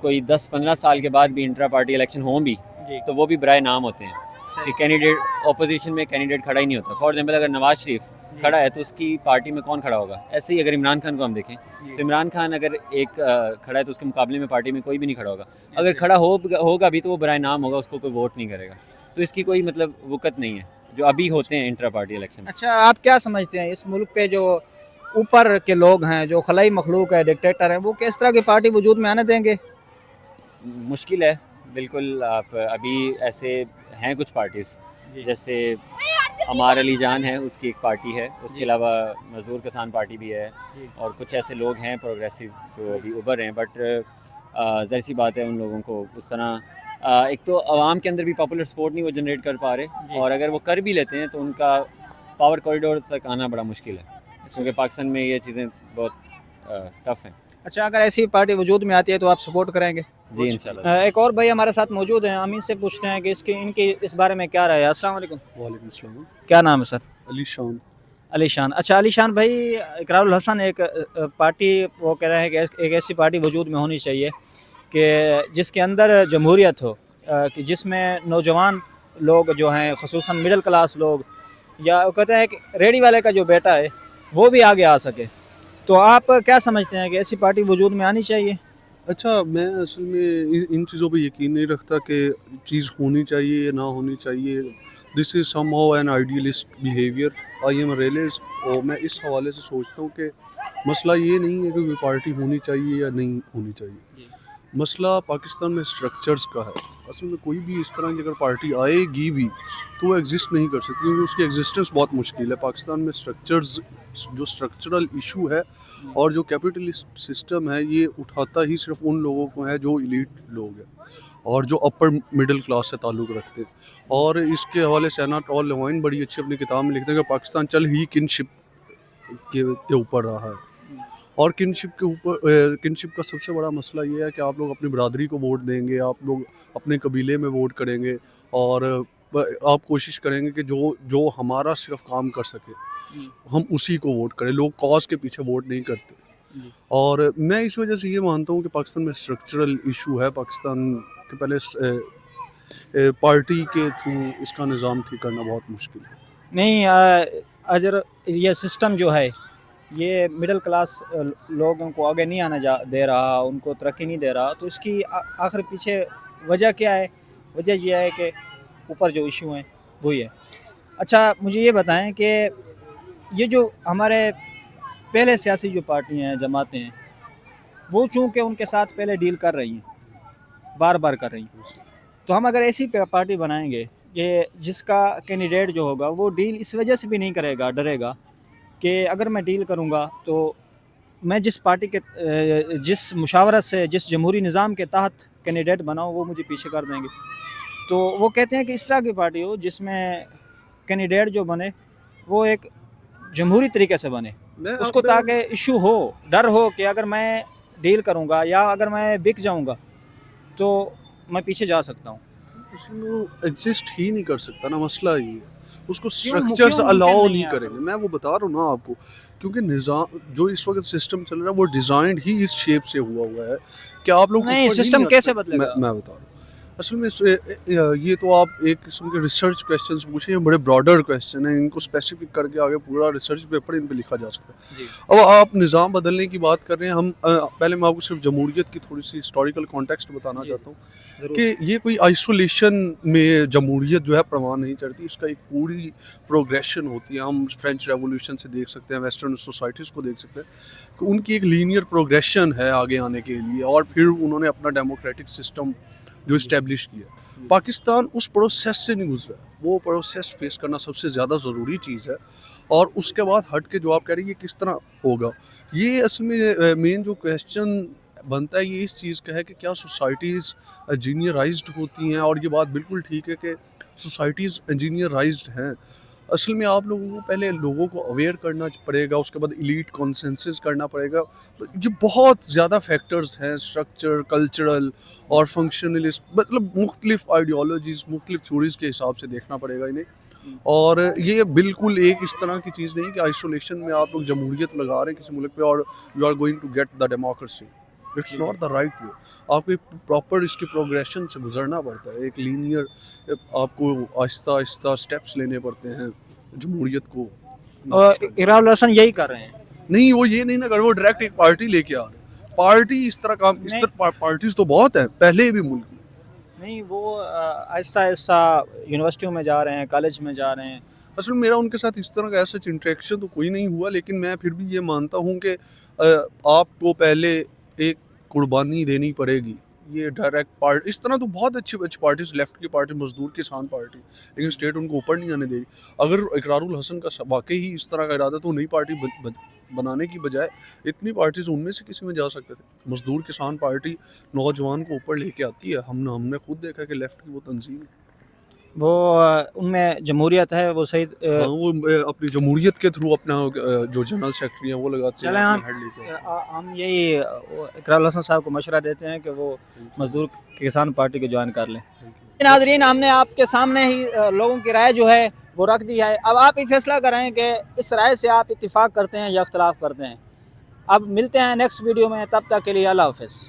کوئی 10-15 سال کے بعد بھی انٹرا پارٹی الیکشن ہوں بھی تو وہ بھی برائے نام ہوتے ہیں کہ کینڈیڈیٹ اپوزیشن میں کینڈیڈیٹ کھڑا ہی نہیں ہوتا. فار ایگزامپل اگر نواز شریف کھڑا ہے تو اس کی پارٹی میں کون کھڑا ہوگا؟ ایسے ہی اگر عمران خان کو ہم دیکھیں تو عمران خان اگر ایک کھڑا ہے تو اس کے مقابلے میں پارٹی میں کوئی بھی نہیں کھڑا ہوگا. اگر کھڑا ہوگا بھی تو وہ برائے نام ہوگا, اس کو کوئی ووٹ نہیں کرے گا. تو اس کی کوئی مطلب وقت نہیں ہے جو ابھی ہوتے ہیں انٹرا پارٹی الیکشن. اچھا, آپ کیا سمجھتے ہیں اس ملک پہ جو اوپر کے لوگ ہیں, جو خلائی مخلوق ہے, ڈکٹیٹر ہیں, وہ کس طرح کی پارٹی وجود میں آنے دیں گے؟ مشکل ہے بالکل. آپ ابھی ایسے ہیں کچھ پارٹیز جیسے ہمار علی جان ہے, اس کی ایک پارٹی ہے, اس کے علاوہ مزدور کسان پارٹی بھی ہے, اور کچھ ایسے لوگ ہیں پروگریسو جو ابھی ابھر رہے ہیں. بٹ ظاہر سی بات ہے ان لوگوں کو اس طرح ایک تو عوام کے اندر بھی پاپولر سپورٹ نہیں وہ جنریٹ کر پا رہے, اور اگر وہ کر بھی لیتے ہیں تو ان کا پاور کوریڈور تک آنا بڑا مشکل ہے, کیونکہ پاکستان میں یہ چیزیں بہت ٹف ہیں. اچھا, اگر ایسی پارٹی وجود میں آتی ہے تو آپ سپورٹ کریں گے؟ جی انشاءاللہ. ایک اور بھائی ہمارے ساتھ موجود ہیں, ہم ان سے پوچھتے ہیں کہ ان کی اس بارے میں کیا رائے ہے. السلام علیکم. وعلیکم السلام. کیا نام ہے سر؟ علی شان. علی شان. اچھا علی شان بھائی, اقرار الحسن ایک پارٹی وہ کہہ رہے ہیں کہ ایک ایسی پارٹی وجود میں ہونی چاہیے کہ جس کے اندر جمہوریت ہو, کہ جس میں نوجوان لوگ جو ہیں خصوصاً مڈل کلاس لوگ, یا وہ کہتے ہیں کہ ریڑھی والے کا جو بیٹا ہے وہ بھی آگے آ سکے. تو آپ کیا سمجھتے ہیں کہ ایسی پارٹی وجود میں آنی چاہیے؟ اچھا, میں اصل میں ان چیزوں پہ یقین نہیں رکھتا کہ چیز ہونی چاہیے یا نہ ہونی چاہیے. This is somehow an idealist behaviour. I am realist. اور میں اس حوالے سے سوچتا ہوں کہ مسئلہ یہ نہیں ہے کہ کوئی پارٹی ہونی چاہیے یا نہیں ہونی چاہیے. مسئلہ پاکستان میں اسٹرکچرز کا ہے. اصل میں کوئی بھی اس طرح کی اگر پارٹی آئے گی بھی تو وہ ایگزسٹ نہیں کر سکتی, کیونکہ اس کی ایگزسٹنس بہت مشکل ہے. پاکستان میں اسٹرکچرز جو اسٹرکچرل ایشو ہے اور جو کیپٹلسٹ سسٹم ہے یہ اٹھاتا ہی صرف ان لوگوں کو ہے جو ایلیٹ لوگ ہیں اور جو اپر مڈل کلاس سے تعلق رکھتے ہیں. اور اس کے حوالے سے اینا ٹال لیوائن بڑی اچھی اپنی کتاب میں لکھتے ہیں کہ پاکستان چل ہی کنشپ کے اوپر رہا ہے. اور کنشپ کا سب سے بڑا مسئلہ یہ ہے کہ آپ لوگ اپنی برادری کو ووٹ دیں گے, آپ لوگ اپنے قبیلے میں ووٹ کریں گے, اور آپ کوشش کریں گے کہ جو ہمارا صرف کام کر سکے ہم اسی کو ووٹ کریں. لوگ کاز کے پیچھے ووٹ نہیں کرتے. اور میں اس وجہ سے یہ مانتا ہوں کہ پاکستان میں اسٹرکچرل ایشو ہے. پاکستان کے پہلے پارٹی کے تھرو اس کا نظام ٹھیک کرنا بہت مشکل ہے. نہیں, اگر یہ سسٹم جو ہے یہ مڈل کلاس لوگوں کو آگے نہیں آنا دے رہا, ان کو ترقی نہیں دے رہا, تو اس کی آخر پیچھے وجہ کیا ہے؟ وجہ یہ ہے کہ اوپر جو ایشو ہیں وہی ہے. اچھا مجھے یہ بتائیں کہ یہ جو ہمارے پہلے سیاسی جو پارٹیاں ہیں, جماعتیں ہیں, وہ چونکہ ان کے ساتھ پہلے ڈیل کر رہی ہیں, بار بار کر رہی ہیں, تو ہم اگر ایسی پارٹی بنائیں گے کہ جس کا کینڈیڈیٹ جو ہوگا وہ ڈیل اس وجہ سے بھی نہیں کرے گا, ڈرے گا کہ اگر میں ڈیل کروں گا تو میں جس پارٹی کے جس مشاورت سے جس جمہوری نظام کے تحت کینڈیڈیٹ بناؤں وہ مجھے پیچھے کر دیں گے. تو وہ کہتے ہیں کہ اس طرح کی پارٹی ہو جس میں کینڈیڈیٹ جو بنے وہ ایک جمہوری طریقے سے بنے, اس کو تاکہ ایشو ہو, ڈر ہو کہ اگر میں ڈیل کروں گا یا اگر میں بک جاؤں گا تو میں پیچھے جا سکتا ہوں. اس میں ایگزسٹ ہی نہیں کر سکتا نا, مسئلہ یہ ہے. اس کو اسٹرکچرز الاؤ نہیں کریں گے. میں وہ بتا رہا ہوں نا آپ کو, کیونکہ نظام جو اس وقت سسٹم چل رہا ہے وہ ڈیزائنڈ ہی اس شیپ سے ہوا ہے کہ آپ لوگ نہیں, سسٹم کیسے بدلے گا؟ میں بتا رہا ہوں. اصل میں یہ تو آپ ایک قسم کے ریسرچ کویسچنس پوچھیں, بڑے براڈر کویسچن ہیں, ان کو اسپیسیفک کر کے آگے پورا ریسرچ پیپر ان پہ لکھا جا سکتا ہے. اب آپ نظام بدلنے کی بات کر رہے ہیں, ہم پہلے میں آپ کو صرف جمہوریت کی تھوڑی سی ہسٹوریکل کانٹیکسٹ بتانا چاہتا ہوں کہ یہ کوئی آئسولیشن میں جمہوریت جو ہے پروان نہیں چڑھتی. اس کا ایک پوری پروگریشن ہوتی ہے. ہم فرینچ ریولیوشن سے دیکھ سکتے ہیں, ویسٹرن سوسائٹیز کو دیکھ سکتے ہیں کہ ان کی ایک لینئر پروگریشن ہے آگے آنے کے لیے, اور پھر انہوں نے اپنا ڈیموکریٹک سسٹم جو اسٹیبلش کیا. پاکستان اس پروسیس سے نہیں گزرا, وہ پروسیس فیس کرنا سب سے زیادہ ضروری چیز ہے. اور اس کے بعد ہٹ کے جو آپ کہہ رہے ہیں یہ کس طرح ہوگا, یہ اصل میں مین جو کویسچن بنتا ہے یہ اس چیز کا ہے کہ کیا سوسائٹیز انجینئرائزڈ ہوتی ہیں. اور یہ بات بالکل ٹھیک ہے کہ سوسائٹیز انجینئرائزڈ ہیں. اصل میں آپ لوگوں کو پہلے لوگوں کو اویئر کرنا پڑے گا, اس کے بعد ایلیٹ کنسنسس کرنا پڑے گا. یہ بہت زیادہ فیکٹرز ہیں, اسٹرکچر, کلچرل اور فنکشنلسٹ, مطلب مختلف آئیڈیالوجیز, مختلف تھیوریز کے حساب سے دیکھنا پڑے گا انہیں. اور یہ بالکل ایک اس طرح کی چیز نہیں کہ آئسولیشن میں آپ لوگ جمہوریت لگا رہے ہیں کسی ملک پہ اور you are going to get the democracy. It's not the right way. آپ کو ایک پراپر اس کی پروگریشن سے گزرنا پڑتا ہے, ایک لینئر آپ کو آہستہ آہستہ اسٹیپس لینے پڑتے ہیں جمہوریت کو. اور اقرار الحسن یہی کر رہے ہیں. نہیں, وہ یہ نہیں نہ کر, وہ ڈائریکٹ ایک پارٹی لے کے آ رہے ہیں. پارٹی اس طرح کام, اس طرح پارٹیز تو بہت ہیں پہلے بھی ملک میں. نہیں, وہ آہستہ آہستہ یونیورسٹیوں میں جا رہے ہیں, کالج میں جا رہے ہیں. اصل میرا ان کے ساتھ اس طرح کا ایسا انٹریکشن تو کوئی نہیں ہوا, لیکن میں پھر بھی یہ مانتا ہوں کہ آپ کو پہلے ایک قربانی دینی پڑے گی. یہ ڈائریکٹ پارٹ اس طرح تو بہت اچھی پارٹیز, لیفٹ کی پارٹی, مزدور کسان پارٹی, لیکن اسٹیٹ ان کو اوپر نہیں آنے دے گی. اگر اقرار الحسن کا واقعی ہی اس طرح کا ارادہ تو نئی پارٹی بنانے کی بجائے اتنی پارٹیز ان میں سے کسی میں جا سکتے تھے. مزدور کسان پارٹی نوجوان کو اوپر لے کے آتی ہے. ہم نے خود دیکھا کہ لیفٹ کی وہ تنظیم ہے, وہ ان میں جمہوریت ہے, وہ صحیح. وہ اپنی جمہوریت کے تھرو اپنا جو جنرل سیکرٹری ہیں وہ لگاتے ہیں. چلیں ہم یہی اقرار الحسن صاحب کو مشورہ دیتے ہیں کہ وہ مزدور کسان پارٹی کو جوائن کر لیں. ناظرین, ہم نے آپ کے سامنے ہی لوگوں کی رائے جو ہے وہ رکھ دی ہے. اب آپ ہی فیصلہ کریں کہ اس رائے سے آپ اتفاق کرتے ہیں یا اختلاف کرتے ہیں. اب ملتے ہیں نیکسٹ ویڈیو میں, تب تک کے لیے اللہ حافظ.